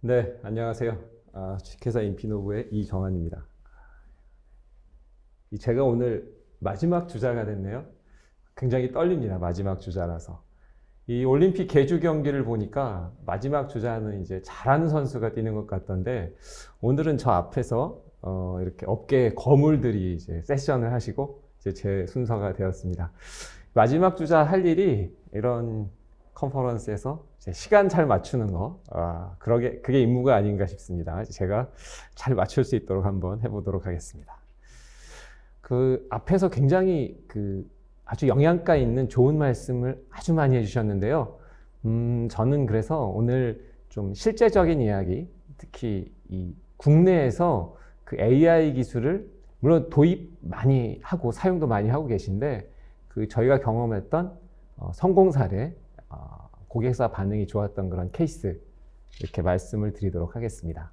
네, 안녕하세요. 주식회사 인피노브의 이정환입니다. 제가 오늘 마지막 주자가 됐네요. 굉장히 떨립니다. 마지막 주자라서. 이 올림픽 개주 경기를 보니까 마지막 주자는 이제 잘하는 선수가 뛰는 것 같던데, 오늘은 저 앞에서 이렇게 업계의 거물들이 이제 세션을 하시고 이제 제 순서가 되었습니다. 마지막 주자 할 일이 이런 컨퍼런스에서 시간 잘 맞추는 거, 그게 임무가 아닌가 싶습니다. 제가 잘 맞출 수 있도록 한번 해보도록 하겠습니다. 그 앞에서 굉장히 아주 영양가 있는 좋은 말씀을 아주 많이 해주셨는데요. 저는 그래서 오늘 좀 실제적인 이야기, 특히 이 국내에서 그 AI 기술을 물론 도입 많이 하고 사용도 많이 하고 계신데, 저희가 경험했던 성공 사례, 고객사 반응이 좋았던 그런 케이스 이렇게 말씀을 드리도록 하겠습니다.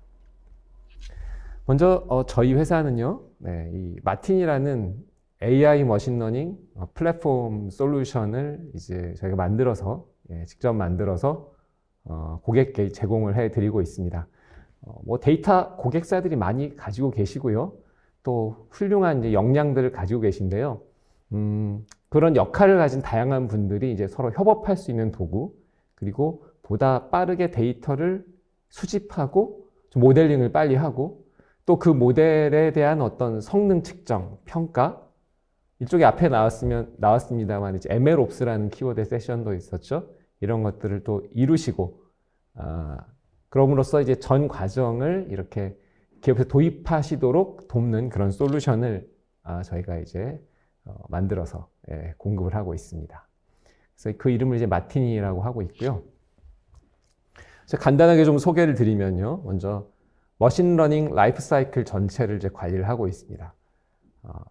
먼저 저희 회사는요, 이 마틴이라는 AI 머신러닝 플랫폼 솔루션을 이제 저희가 만들어서 직접 만들어서 고객께 제공을 해드리고 있습니다. 뭐 데이터 고객사들이 많이 가지고 계시고요, 또 훌륭한 이제 역량들을 가지고 계신데요. 그런 역할을 가진 다양한 분들이 이제 서로 협업할 수 있는 도구, 그리고 보다 빠르게 데이터를 수집하고 모델링을 빨리 하고, 또 그 모델에 대한 어떤 성능 측정, 평가, 이쪽에 앞에 나왔습니다만 이제 MLOps라는 키워드 세션도 있었죠. 이런 것들을 또 이루시고, 그럼으로써 이제 전 과정을 이렇게 기업에서 도입하시도록 돕는 그런 솔루션을 저희가 이제 만들어서 공급을 하고 있습니다. 그래서 그 이름을 이제 마티니라고 하고 있고요. 간단하게 좀 소개를 드리면요. 먼저 머신러닝 라이프 사이클 전체를 이제 관리를 하고 있습니다.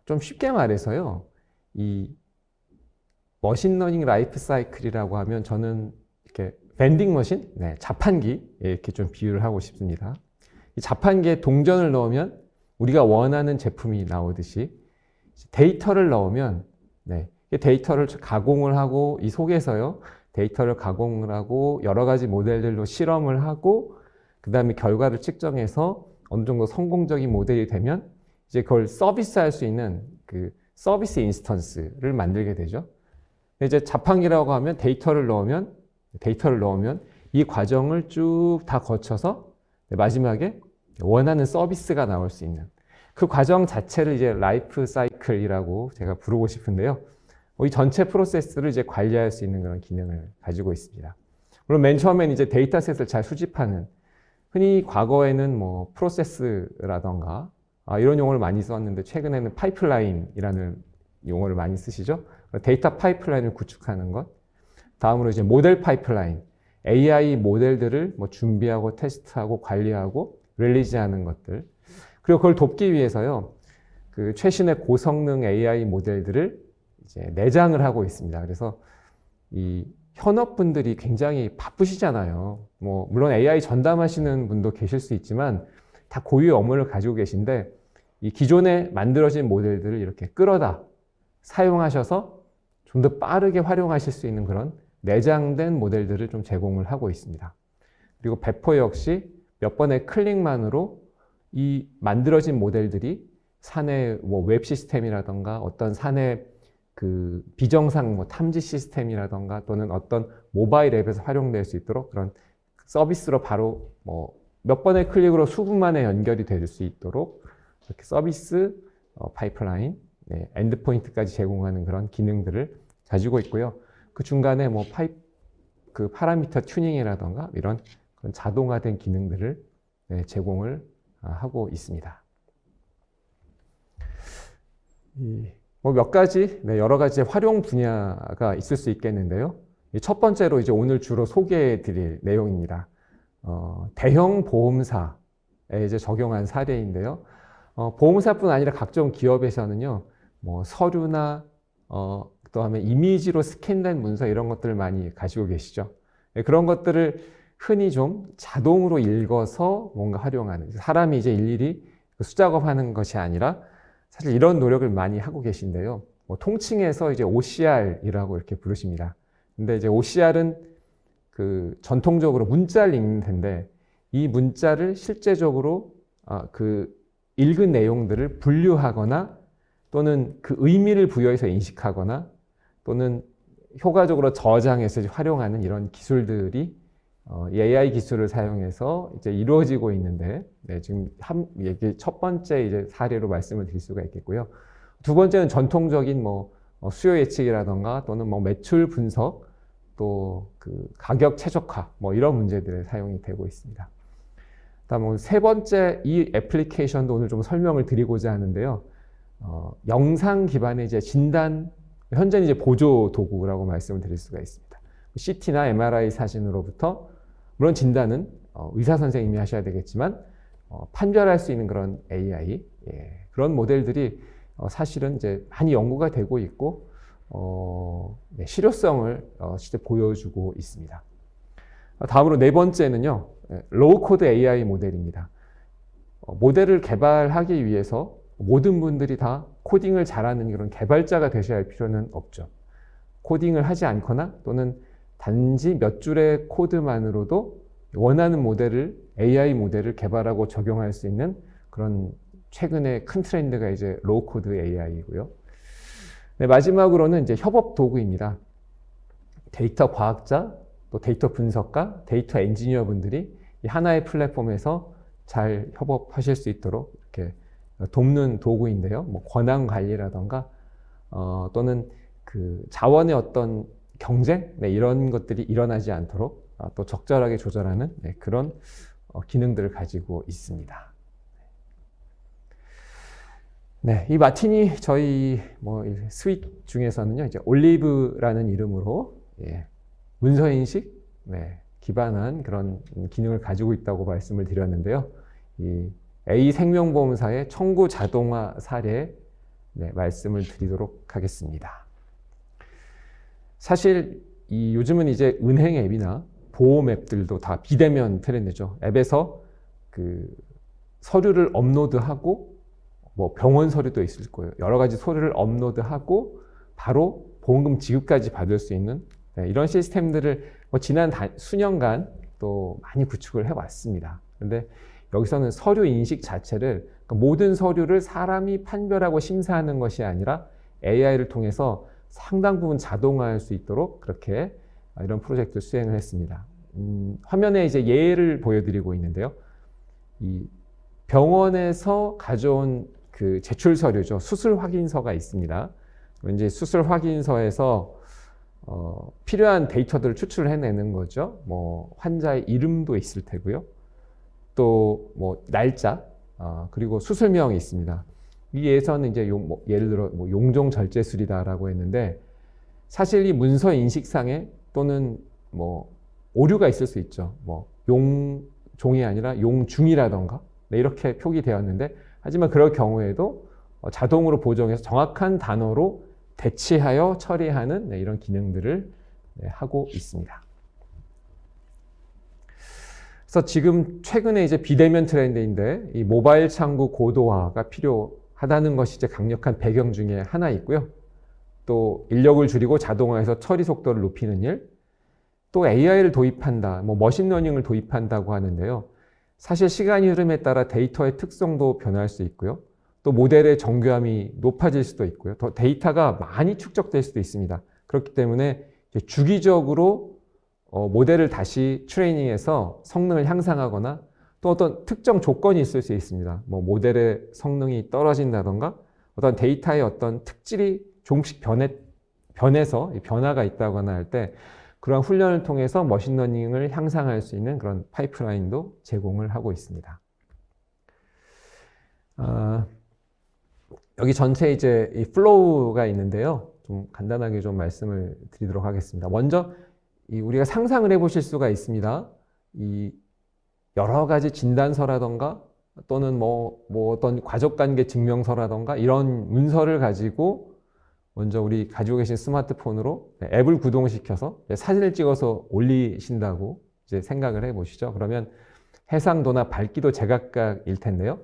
좀 쉽게 말해서요, 이 머신러닝 라이프 사이클이라고 하면 저는 이렇게 밴딩 머신, 자판기 이렇게 좀 비유를 하고 싶습니다. 이 자판기에 동전을 넣으면 우리가 원하는 제품이 나오듯이 데이터를 넣으면 데이터를 가공을 하고, 이 속에서요 데이터를 가공을 하고 여러 가지 모델들로 실험을 하고, 그 다음에 결과를 측정해서 어느 정도 성공적인 모델이 되면 이제 그걸 서비스할 수 있는 그 서비스 인스턴스를 만들게 되죠. 이제 자판기라고 하면 데이터를 넣으면 이 과정을 쭉 다 거쳐서 마지막에 원하는 서비스가 나올 수 있는 그 과정 자체를 이제 라이프 사이클이라고 제가 부르고 싶은데요. 이 전체 프로세스를 이제 관리할 수 있는 그런 기능을 가지고 있습니다. 물론 맨 처음엔 이제 데이터셋을 잘 수집하는, 흔히 과거에는 뭐 프로세스라던가 이런 용어를 많이 썼는데, 최근에는 파이프라인이라는 용어를 많이 쓰시죠. 데이터 파이프라인을 구축하는 것. 다음으로 이제 모델 파이프라인, AI 모델들을 뭐 준비하고 테스트하고 관리하고 릴리즈하는 것들. 그리고 그걸 돕기 위해서요, 그 최신의 고성능 AI 모델들을 이제 내장을 하고 있습니다. 그래서 이 현업분들이 굉장히 바쁘시잖아요. 뭐 물론 AI 전담하시는 분도 계실 수 있지만 다 고유의 업무를 가지고 계신데, 이 기존에 만들어진 모델들을 이렇게 끌어다 사용하셔서 좀 더 빠르게 활용하실 수 있는 그런 내장된 모델들을 좀 제공을 하고 있습니다. 그리고 배포 역시 몇 번의 클릭만으로 이 만들어진 모델들이 사내 뭐 웹 시스템이라던가 어떤 사내 그 비정상 뭐 탐지 시스템이라던가 또는 어떤 모바일 앱에서 활용될 수 있도록 그런 서비스로 바로 뭐 몇 번의 클릭으로 수분 만에 연결이 될 수 있도록 이렇게 서비스 파이프라인, 엔드포인트까지 제공하는 그런 기능들을 가지고 있고요. 그 중간에 뭐 그 파라미터 튜닝이라던가 이런 그런 자동화된 기능들을 제공을 하고 있습니다. 뭐 몇 가지, 여러 가지 활용 분야가 있을 수 있겠는데요. 첫 번째로 이제 오늘 주로 소개해 드릴 내용입니다. 대형 보험사에 이제 적용한 사례인데요. 보험사뿐 아니라 각종 기업에서는요, 뭐 서류나 그다음에 이미지로 스캔된 문서 이런 것들을 많이 가지고 계시죠. 그런 것들을 흔히 좀 자동으로 읽어서 뭔가 활용하는, 사람이 이제 일일이 수작업하는 것이 아니라 사실 이런 노력을 많이 하고 계신데요. 뭐 통칭해서 이제 OCR이라고 이렇게 부르십니다. 근데 이제 OCR은 그 전통적으로 문자를 읽는 텐데, 이 문자를 실제적으로 그 읽은 내용들을 분류하거나 또는 그 의미를 부여해서 인식하거나 또는 효과적으로 저장해서 활용하는 이런 기술들이 이 AI 기술을 사용해서 이제 이루어지고 있는데, 네, 지금 이게 첫 번째 이제 사례로 말씀을 드릴 수가 있겠고요. 두 번째는 전통적인 수요 예측이라던가 또는 매출 분석, 또 그 가격 최적화 이런 문제들에 사용이 되고 있습니다. 다음 세 번째, 이 애플리케이션도 오늘 좀 설명을 드리고자 하는데요. 영상 기반의 이제 진단, 현재는 이제 보조 도구라고 말씀을 드릴 수가 있습니다. CT나 MRI 사진으로부터, 물론 진단은 의사 선생님이 하셔야 되겠지만 판별할 수 있는 그런 AI, 그런 모델들이 사실은 이제 많이 연구가 되고 있고 네, 실효성을 실제 보여주고 있습니다. 다음으로 네 번째는요, 로우 코드 AI 모델입니다. 모델을 개발하기 위해서 모든 분들이 다 코딩을 잘하는 그런 개발자가 되셔야 할 필요는 없죠. 코딩을 하지 않거나 또는 단지 몇 줄의 코드만으로도 원하는 모델을, AI 모델을 개발하고 적용할 수 있는 그런 최근의 큰 트렌드가 이제 로우 코드 AI이고요. 네, 마지막으로는 이제 협업 도구입니다. 데이터 과학자, 또 데이터 분석가, 데이터 엔지니어 분들이 이 하나의 플랫폼에서 잘 협업하실 수 있도록 이렇게 돕는 도구인데요. 권한 관리라던가 또는 그 자원의 어떤 경쟁, 네, 이런 것들이 일어나지 않도록 또 적절하게 조절하는, 네, 그런 기능들을 가지고 있습니다. 네, 이 마티니 저희 스윗 중에서는요, 이제 올리브라는 이름으로, 문서 인식, 네, 기반한 그런 기능을 가지고 있다고 말씀을 드렸는데요. 이 A 생명보험사의 청구 자동화 사례, 네, 말씀을 드리도록 하겠습니다. 사실 요즘은 이제 은행 앱이나 보험 앱들도 다 비대면 트렌드죠. 앱에서 그 서류를 업로드하고 병원 서류도 있을 거예요. 여러 가지 서류를 업로드하고 바로 보험금 지급까지 받을 수 있는, 네, 이런 시스템들을 지난 수년간 또 많이 구축을 해왔습니다. 그런데 여기서는 서류 인식 자체를, 모든 서류를 사람이 판별하고 심사하는 것이 아니라 AI를 통해서 상당 부분 자동화할 수 있도록 그렇게 이런 프로젝트를 수행을 했습니다. 화면에 이제 예를 보여드리고 있는데요. 이 병원에서 가져온 그 제출 서류죠. 수술 확인서가 있습니다. 이제 수술 확인서에서 필요한 데이터들을 추출을 해내는 거죠. 환자의 이름도 있을 테고요. 또 날짜, 그리고 수술명이 있습니다. 위에서는 이제 예를 들어 용종 절제술이다라고 했는데, 사실 이 문서 인식상에 또는 오류가 있을 수 있죠. 용종이 아니라 용중이라던가, 네, 이렇게 표기되었는데, 하지만 그럴 경우에도 자동으로 보정해서 정확한 단어로 대치하여 처리하는, 네, 이런 기능들을, 네, 하고 있습니다. 그래서 지금 최근에 이제 비대면 트렌드인데, 이 모바일 창구 고도화가 필요하다는 것이 이제 강력한 배경 중에 하나 있고요. 또 인력을 줄이고 자동화해서 처리 속도를 높이는 일, 또 AI를 도입한다, 머신러닝을 도입한다고 하는데요. 사실 시간이 흐름에 따라 데이터의 특성도 변할 수 있고요. 또 모델의 정교함이 높아질 수도 있고요. 더 데이터가 많이 축적될 수도 있습니다. 그렇기 때문에 주기적으로 모델을 다시 트레이닝해서 성능을 향상하거나 또 어떤 특정 조건이 있을 수 있습니다. 모델의 성능이 떨어진다던가 어떤 데이터의 어떤 특질이 조금씩 변해서 변화가 있다거나 할 때 그런 훈련을 통해서 머신러닝을 향상할 수 있는 그런 파이프라인도 제공을 하고 있습니다. 여기 전체 이제 이 플로우가 있는데요. 좀 간단하게 좀 말씀을 드리도록 하겠습니다. 먼저 우리가 상상을 해보실 수가 있습니다. 이 여러 가지 진단서라던가 또는 어떤 과적관계 증명서라던가 이런 문서를 가지고 먼저 우리 가지고 계신 스마트폰으로 앱을 구동시켜서 사진을 찍어서 올리신다고 이제 생각을 해보시죠. 그러면 해상도나 밝기도 제각각일 텐데요.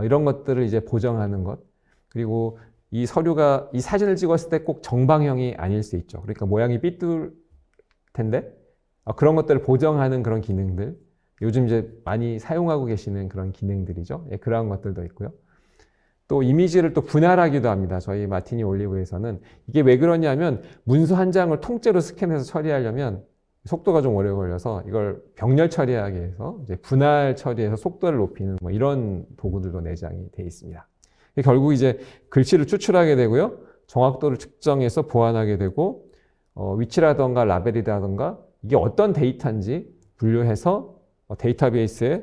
이런 것들을 이제 보정하는 것, 그리고 이 서류가 이 사진을 찍었을 때 꼭 정방형이 아닐 수 있죠. 그러니까 모양이 삐뚤 텐데 그런 것들을 보정하는 그런 기능들, 요즘 이제 많이 사용하고 계시는 그런 기능들이죠. 예, 그런 것들도 있고요. 또 이미지를 또 분할하기도 합니다. 저희 마티니 올리브에서는 이게 왜 그러냐면 문서 한 장을 통째로 스캔해서 처리하려면 속도가 좀 오래 걸려서 이걸 병렬 처리하기 위해서 이제 분할 처리해서 속도를 높이는 뭐 이런 도구들도 내장이 되어 있습니다. 결국 이제 글씨를 추출하게 되고요. 정확도를 측정해서 보완하게 되고 위치라던가 라벨이라던가 이게 어떤 데이터인지 분류해서 데이터베이스에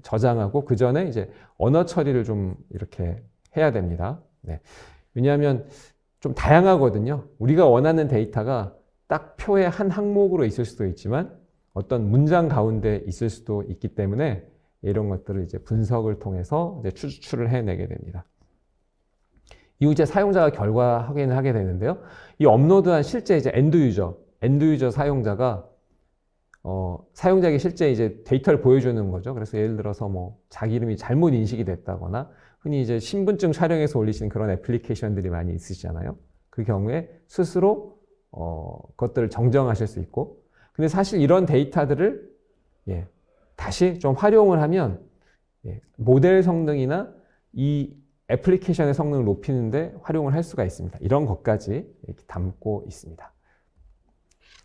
저장하고 그 전에 이제 언어 처리를 좀 이렇게 해야 됩니다. 네. 왜냐하면 좀 다양하거든요. 우리가 원하는 데이터가 딱 표의 한 항목으로 있을 수도 있지만 어떤 문장 가운데 있을 수도 있기 때문에 이런 것들을 이제 분석을 통해서 이제 추출을 해내게 됩니다. 이후 이제 사용자가 결과 확인을 하게 되는데요. 이 업로드한 실제 이제 엔드 유저 사용자가 사용자에게 실제 이제 데이터를 보여주는 거죠. 그래서 예를 들어서 뭐 자기 이름이 잘못 인식이 됐다거나 흔히 이제 신분증 촬영해서 올리시는 그런 애플리케이션들이 많이 있으시잖아요. 그 경우에 스스로 그것들을 정정하실 수 있고, 근데 사실 이런 데이터들을 다시 좀 활용을 하면 모델 성능이나 이 애플리케이션의 성능을 높이는데 활용을 할 수가 있습니다. 이런 것까지 이렇게 담고 있습니다.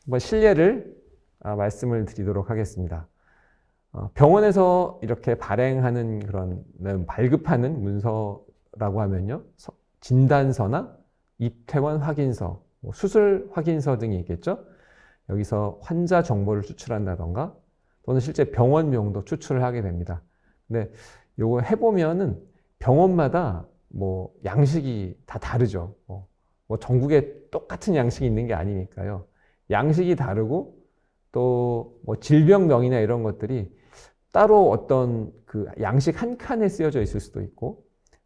한번 실례를 말씀을 드리도록 하겠습니다. 병원에서 이렇게 발행하는 그런 발급하는 문서라고 하면요, 진단서나 입퇴원 확인서, 수술 확인서 등이 있겠죠. 여기서 환자 정보를 추출한다던가 또는 실제 병원명도 추출을 하게 됩니다. 근데 요거 해보면은 병원마다 뭐 양식이 다 다르죠. 뭐 전국에 똑같은 양식이 있는 게 아니니까요. 양식이 다르고 또 뭐 질병명이나 이런 것들이 따로 어떤 그 양식 한 칸에 쓰여져 있을 수도 있고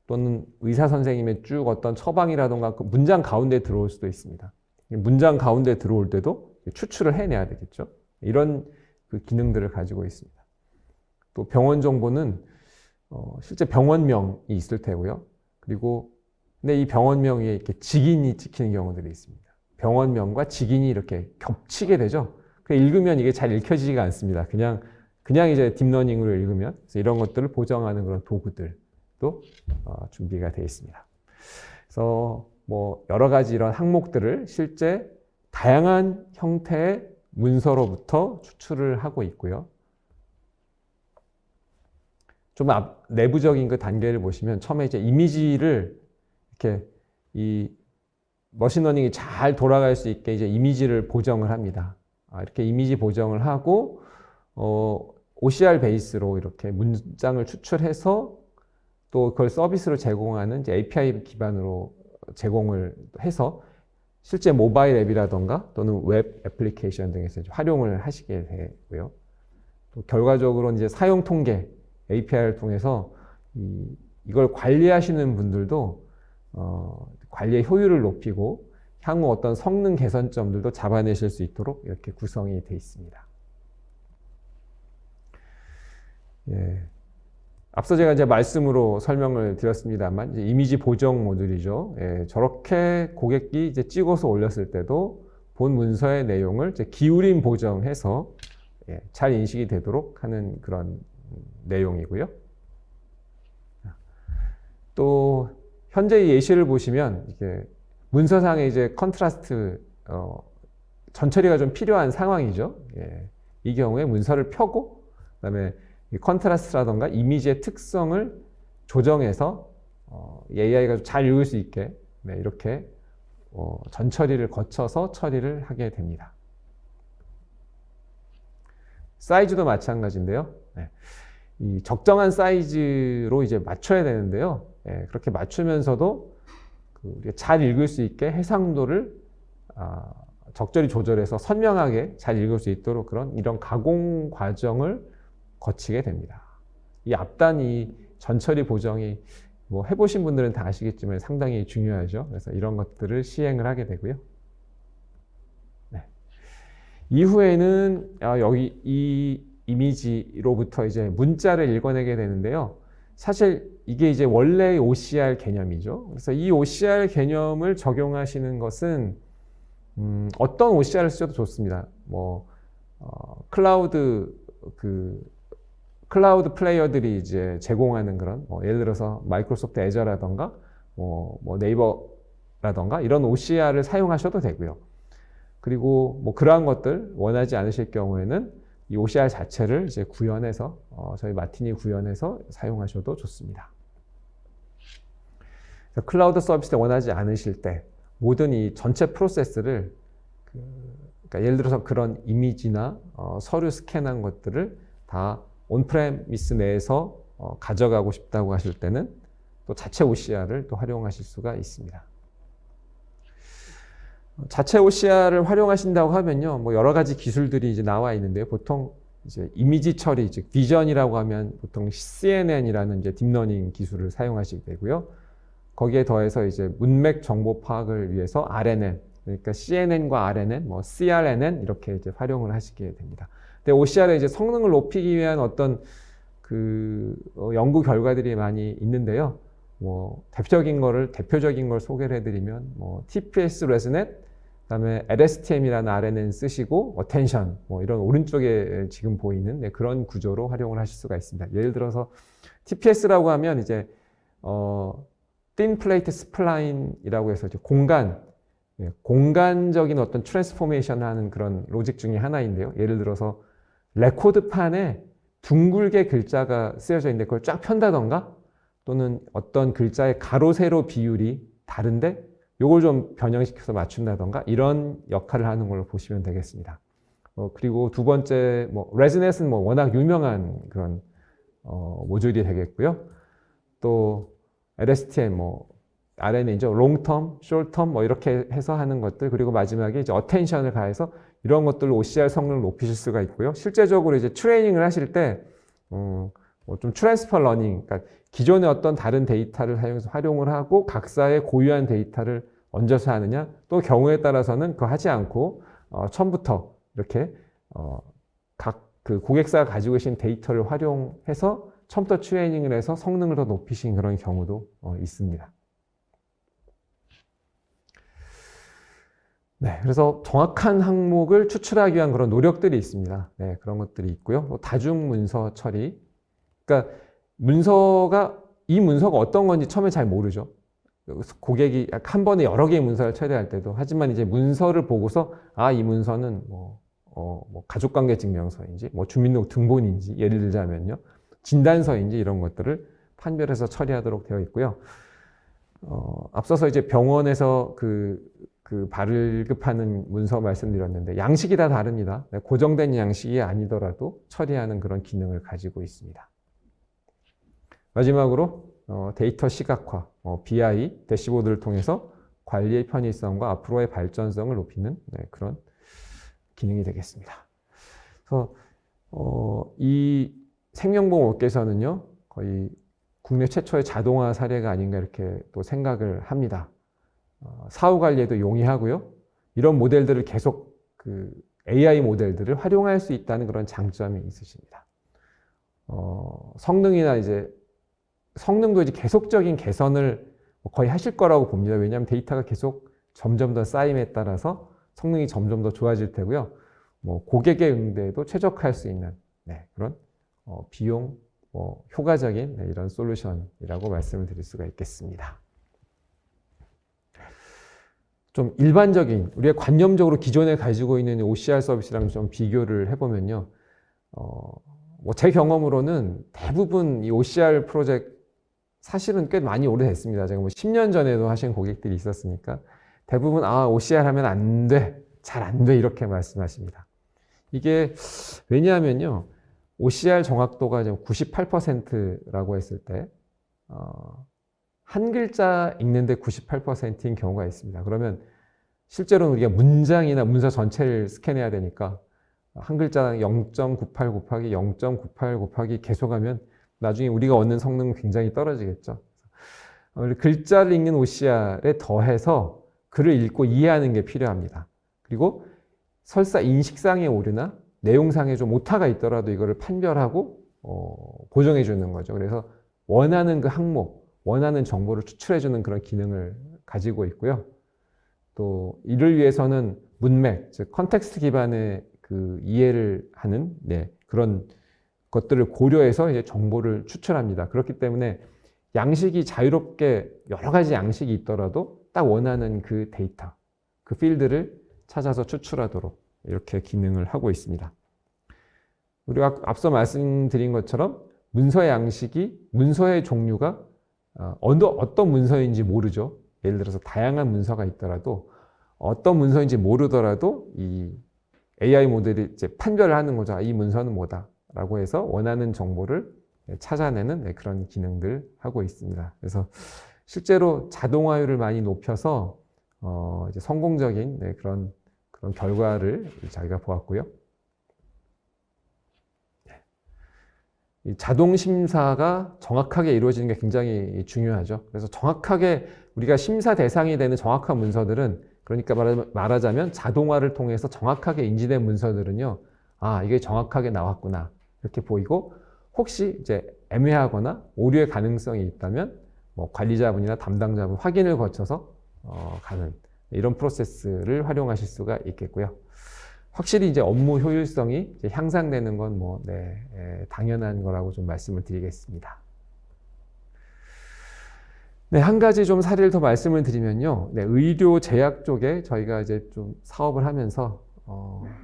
또는 의사 선생님의 쭉 어떤 처방이라던가 그 문장 가운데 들어올 수도 있습니다. 문장 가운데 들어올 때도 추출을 해내야 되겠죠. 이런 그 기능들을 가지고 있습니다. 또 병원 정보는 실제 병원명이 있을 테고요. 그리고 근데 이 병원명 위에 이렇게 직인이 찍히는 경우들이 있습니다. 병원명과 직인이 이렇게 겹치게 되죠. 읽으면 이게 잘 읽혀지지가 않습니다. 그냥 이제 딥러닝으로 읽으면 그래서 이런 것들을 보정하는 그런 도구들도 준비가 되어 있습니다. 그래서 뭐 여러 가지 이런 항목들을 실제 다양한 형태의 문서로부터 추출을 하고 있고요. 좀 내부적인 그 단계를 보시면 처음에 이제 이미지를 이렇게 이 머신러닝이 잘 돌아갈 수 있게 이제 이미지를 보정을 합니다. 이렇게 이미지 보정을 하고 OCR 베이스로 이렇게 문장을 추출해서 또 그걸 서비스로 제공하는 이제 API 기반으로 제공을 해서 실제 모바일 앱이라던가 또는 웹 애플리케이션 등에서 활용을 하시게 되고요. 또 결과적으로 이제 사용 통계 API를 통해서 이걸 관리하시는 분들도 관리의 효율을 높이고 향후 어떤 성능 개선점들도 잡아내실 수 있도록 이렇게 구성이 되어 있습니다. 앞서 제가 이제 말씀으로 설명을 드렸습니다만 이제 이미지 보정 모듈이죠. 저렇게 고객이 이제 찍어서 올렸을 때도 본 문서의 내용을 이제 기울임 보정해서 잘 인식이 되도록 하는 그런 내용이고요. 또 현재 예시를 보시면 이게 문서상에 이제 컨트라스트 전처리가 좀 필요한 상황이죠. 이 경우에 문서를 펴고 그다음에 이 컨트라스트라던가 이미지의 특성을 조정해서 AI가 잘 읽을 수 있게 이렇게 전처리를 거쳐서 처리를 하게 됩니다. 사이즈도 마찬가지인데요. 이 적정한 사이즈로 이제 맞춰야 되는데요. 그렇게 맞추면서도 잘 읽을 수 있게 해상도를 적절히 조절해서 선명하게 잘 읽을 수 있도록 이런 가공 과정을 거치게 됩니다. 이 앞단이 전처리 보정이 뭐 해보신 분들은 다 아시겠지만 상당히 중요하죠. 그래서 이런 것들을 시행을 하게 되고요. 이후에는 여기 이 이미지로부터 이제 문자를 읽어내게 되는데요. 사실 이게 이제 원래의 OCR 개념이죠. 그래서 이 OCR 개념을 적용하시는 것은 어떤 OCR을 쓰셔도 좋습니다. 뭐 클라우드 그 클라우드 플레이어들이 이제 제공하는 그런 예를 들어서 마이크로소프트 애저라던가 네이버라던가 이런 OCR을 사용하셔도 되고요. 그리고 뭐 그러한 것들 원하지 않으실 경우에는 이 OCR 자체를 이제 구현해서 저희 마티니 구현해서 사용하셔도 좋습니다. 클라우드 서비스를 원하지 않으실 때 모든 이 전체 프로세스를 그러니까 예를 들어서 그런 이미지나 서류 스캔한 것들을 다 온프레미스 내에서 가져가고 싶다고 하실 때는 또 자체 OCR을 또 활용하실 수가 있습니다. 자체 OCR을 활용하신다고 하면요, 뭐 여러 가지 기술들이 이제 나와 있는데요. 보통 이제 이미지 처리, 즉 비전이라고 하면 보통 CNN이라는 이제 딥러닝 기술을 사용하시게 되고요. 거기에 더해서 이제 문맥 정보 파악을 위해서 RNN, 그러니까 CNN과 RNN, 뭐 CRNN 이렇게 이제 활용을 하시게 됩니다. 근데 OCR의 이제 성능을 높이기 위한 어떤 연구 결과들이 많이 있는데요. 뭐 대표적인 걸 소개를 해드리면 뭐 TPS 레즈넷, 그다음에 LSTM이라는 RNN 쓰시고 어텐션, 뭐 이런 오른쪽에 지금 보이는 그런 구조로 활용을 하실 수가 있습니다. 예를 들어서 TPS라고 하면 이제 Thin Plate Spline이라고 해서 이제 공간적인 어떤 트랜스포메이션을 하는 그런 로직 중에 하나인데요. 예를 들어서 레코드판에 둥글게 글자가 쓰여져 있는데 그걸 쫙 편다던가 또는 어떤 글자의 가로 세로 비율이 다른데 요걸 좀 변형시켜서 맞춘다던가 이런 역할을 하는 걸로 보시면 되겠습니다. 그리고 두 번째 레즈넷은 워낙 유명한 그런 모듈이 되겠고요. 또 LSTM RNN이죠. 롱텀, 숄텀 이렇게 해서 하는 것들, 그리고 마지막에 이제 어텐션을 가해서 이런 것들로 OCR 성능을 높이실 수가 있고요. 실제적으로 이제 트레이닝을 하실 때 좀 트랜스퍼 러닝, 그러니까 기존의 어떤 다른 데이터를 사용해서 활용을 하고 각사의 고유한 데이터를 얹어서 하느냐, 또 경우에 따라서는 그거 하지 않고 처음부터 이렇게 각 그 고객사가 가지고 계신 데이터를 활용해서 처음부터 트레이닝을 해서 성능을 더 높이신 그런 경우도 있습니다. 네, 그래서 정확한 항목을 추출하기 위한 그런 노력들이 있습니다. 네, 그런 것들이 있고요. 또 다중 문서 처리. 그러니까 이 문서가 어떤 건지 처음에 잘 모르죠. 고객이 한 번에 여러 개의 문서를 처리할 때도. 하지만 이제 문서를 보고서 이 문서는 가족관계 증명서인지 주민등록 등본인지 예를 들자면요. 진단서인지 이런 것들을 판별해서 처리하도록 되어 있고요. 앞서서 이제 병원에서 발급하는 문서 말씀드렸는데 양식이 다 다릅니다. 고정된 양식이 아니더라도 처리하는 그런 기능을 가지고 있습니다. 마지막으로 데이터 시각화, BI, 대시보드를 통해서 관리의 편의성과 앞으로의 발전성을 높이는 그런 기능이 되겠습니다. 그래서 이 생명보험 업계에서는요, 거의 국내 최초의 자동화 사례가 아닌가 이렇게 또 생각을 합니다. 사후 관리에도 용이하고요. 이런 모델들을 계속 AI 모델들을 활용할 수 있다는 그런 장점이 있으십니다. 성능도 이제 계속적인 개선을 거의 하실 거라고 봅니다. 왜냐하면 데이터가 계속 점점 더 쌓임에 따라서 성능이 점점 더 좋아질 테고요. 고객의 응대에도 최적화할 수 있는 그런 비용 효과적인 이런 솔루션이라고 말씀을 드릴 수가 있겠습니다. 좀 일반적인 우리가 관념적으로 기존에 가지고 있는 OCR 서비스랑 좀 비교를 해보면요. 제 경험으로는 대부분 이 OCR 프로젝트 사실은 꽤 많이 오래됐습니다. 제가 10년 전에도 하신 고객들이 있었으니까 대부분 OCR 하면 안 돼, 잘 안 돼 이렇게 말씀하십니다. 이게 왜냐하면요. OCR 정확도가 98%라고 했을 때 한 글자 읽는데 98%인 경우가 있습니다. 그러면 실제로는 우리가 문장이나 문서 전체를 스캔해야 되니까 한 글자당 0.98 곱하기 0.98 곱하기 계속하면 나중에 우리가 얻는 성능은 굉장히 떨어지겠죠. 글자를 읽는 OCR에 더해서 글을 읽고 이해하는 게 필요합니다. 그리고 설사 인식상의 오류나 내용상에 좀 오타가 있더라도 이거를 판별하고 보정해 주는 거죠. 그래서 원하는 그 항목, 원하는 정보를 추출해 주는 그런 기능을 가지고 있고요. 또 이를 위해서는 문맥, 즉 컨텍스트 기반의 이해를 하는 그런 것들을 고려해서 이제 정보를 추출합니다. 그렇기 때문에 양식이 자유롭게 여러 가지 양식이 있더라도 딱 원하는 그 데이터, 그 필드를 찾아서 추출하도록 이렇게 기능을 하고 있습니다. 우리가 앞서 말씀드린 것처럼 문서의 양식이, 문서의 종류가 어떤 문서인지 모르죠. 예를 들어서 다양한 문서가 있더라도 어떤 문서인지 모르더라도 이 AI 모델이 이제 판별을 하는 거죠. 이 문서는 뭐다라고 해서 원하는 정보를 찾아내는 그런 기능들 하고 있습니다. 그래서 실제로 자동화율을 많이 높여서 이제 성공적인 그런 결과를 저희가 보았고요. 이 자동 심사가 정확하게 이루어지는 게 굉장히 중요하죠. 그래서 정확하게 우리가 심사 대상이 되는 정확한 문서들은, 그러니까 말하자면 자동화를 통해서 정확하게 인지된 문서들은요, 이게 정확하게 나왔구나 이렇게 보이고, 혹시 이제 애매하거나 오류의 가능성이 있다면 뭐 관리자분이나 담당자분 확인을 거쳐서 가는 이런 프로세스를 활용하실 수가 있겠고요. 확실히 이제 업무 효율성이 이제 향상되는 건 당연한 거라고 좀 말씀을 드리겠습니다. 네, 한 가지 좀 사례를 더 말씀을 드리면요. 의료 제약 쪽에 저희가 이제 좀 사업을 하면서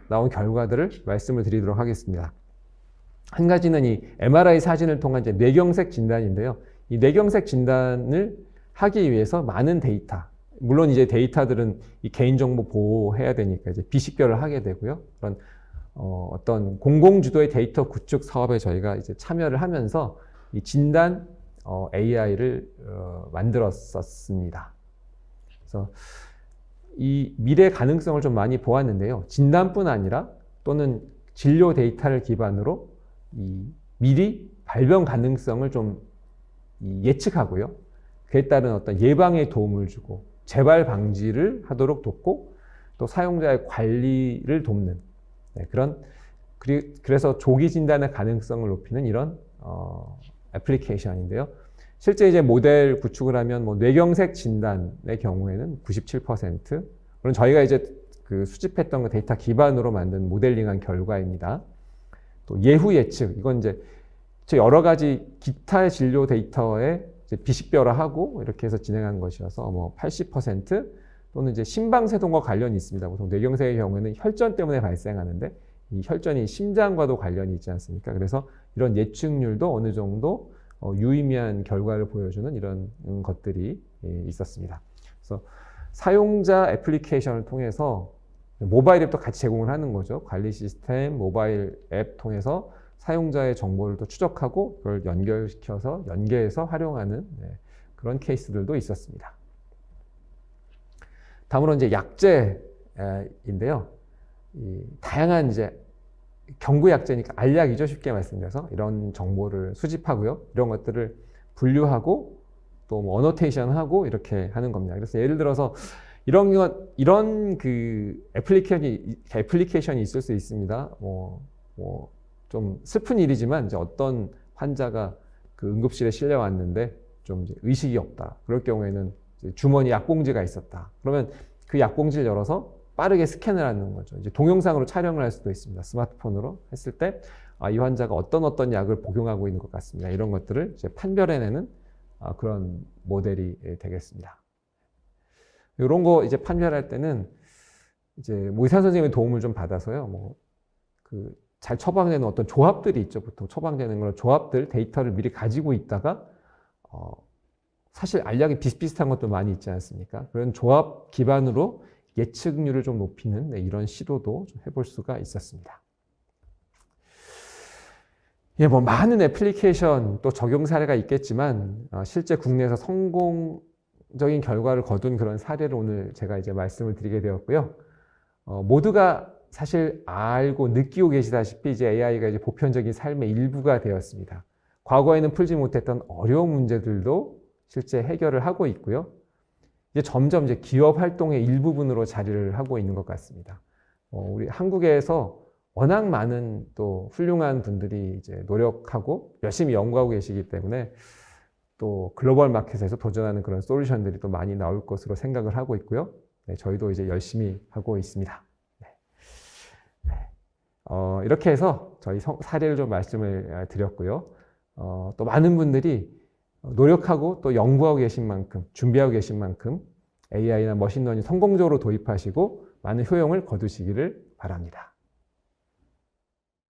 나온 결과들을 말씀을 드리도록 하겠습니다. 한 가지는 이 MRI 사진을 통한 이제 뇌경색 진단인데요. 이 뇌경색 진단을 하기 위해서 많은 데이터, 물론 이제 데이터들은 이 개인정보 보호해야 되니까 이제 비식별을 하게 되고요. 그런 어떤 공공주도의 데이터 구축 사업에 저희가 이제 참여를 하면서 이 진단 AI를 만들었었습니다. 그래서 이 미래 가능성을 좀 많이 보았는데요. 진단뿐 아니라 또는 진료 데이터를 기반으로 이 미리 발병 가능성을 좀 예측하고요. 그에 따른 어떤 예방에 도움을 주고 재발 방지를 하도록 돕고 또 사용자의 관리를 돕는 그래서 조기 진단의 가능성을 높이는 이런 애플리케이션인데요. 실제 이제 모델 구축을 하면 뭐 뇌경색 진단의 경우에는 97%, 물론 저희가 이제 그 수집했던 그 데이터 기반으로 만든 모델링한 결과입니다. 또 예후 예측, 이건 이제 여러 가지 기타 진료 데이터에 비식별화하고 이렇게 해서 진행한 것이어서 뭐 80% 또는 이제 심방세동과 관련이 있습니다. 보통 뇌경색의 경우에는 혈전 때문에 발생하는데 이 혈전이 심장과도 관련이 있지 않습니까? 그래서 이런 예측률도 어느 정도 유의미한 결과를 보여주는 이런 것들이 있었습니다. 그래서 사용자 애플리케이션을 통해서 모바일 앱도 같이 제공을 하는 거죠. 관리 시스템, 모바일 앱 통해서 사용자의 정보를 또 추적하고 그걸 연결시켜서 연계해서 활용하는 그런 케이스들도 있었습니다. 다음으로 이제 약제인데요. 다양한 이제 경구 약제니까 알약이죠. 쉽게 말씀드려서 이런 정보를 수집하고요. 이런 것들을 분류하고 또 뭐 어노테이션하고 이렇게 하는 겁니다. 그래서 예를 들어서 이런 그 애플리케이션이 있을 수 있습니다. 좀 슬픈 일이지만 이제 어떤 환자가 그 응급실에 실려왔는데 좀 이제 의식이 없다. 그럴 경우에는 이제 주머니 약봉지가 있었다. 그러면 그 약봉지를 열어서 빠르게 스캔을 하는 거죠. 이제 동영상으로 촬영을 할 수도 있습니다. 스마트폰으로 했을 때, 이 환자가 어떤 약을 복용하고 있는 것 같습니다. 이런 것들을 이제 판별해내는 그런 모델이 되겠습니다. 이런 거 이제 판별할 때는 이제 의사 선생님의 도움을 좀 받아서요. 잘 처방되는 어떤 조합들이 있죠. 보통 처방되는 그런 조합들, 데이터를 미리 가지고 있다가, 사실 알약이 비슷비슷한 것도 많이 있지 않습니까? 그런 조합 기반으로 예측률을 좀 높이는 이런 시도도 좀 해볼 수가 있었습니다. 뭐 많은 애플리케이션 또 적용 사례가 있겠지만, 실제 국내에서 성공적인 결과를 거둔 그런 사례를 오늘 제가 이제 말씀을 드리게 되었고요. 모두가 사실 알고 느끼고 계시다시피 이제 AI가 이제 보편적인 삶의 일부가 되었습니다. 과거에는 풀지 못했던 어려운 문제들도 실제 해결을 하고 있고요. 이제 점점 이제 기업 활동의 일부분으로 자리를 하고 있는 것 같습니다. 우리 한국에서 워낙 많은 또 훌륭한 분들이 이제 노력하고 열심히 연구하고 계시기 때문에 또 글로벌 마켓에서 도전하는 그런 솔루션들이 또 많이 나올 것으로 생각을 하고 있고요. 저희도 이제 열심히 하고 있습니다. 이렇게 해서 저희 사례를 좀 말씀을 드렸고요. 또 많은 분들이 노력하고 또 연구하고 계신 만큼, 준비하고 계신 만큼 AI나 머신러닝 성공적으로 도입하시고 많은 효용을 거두시기를 바랍니다.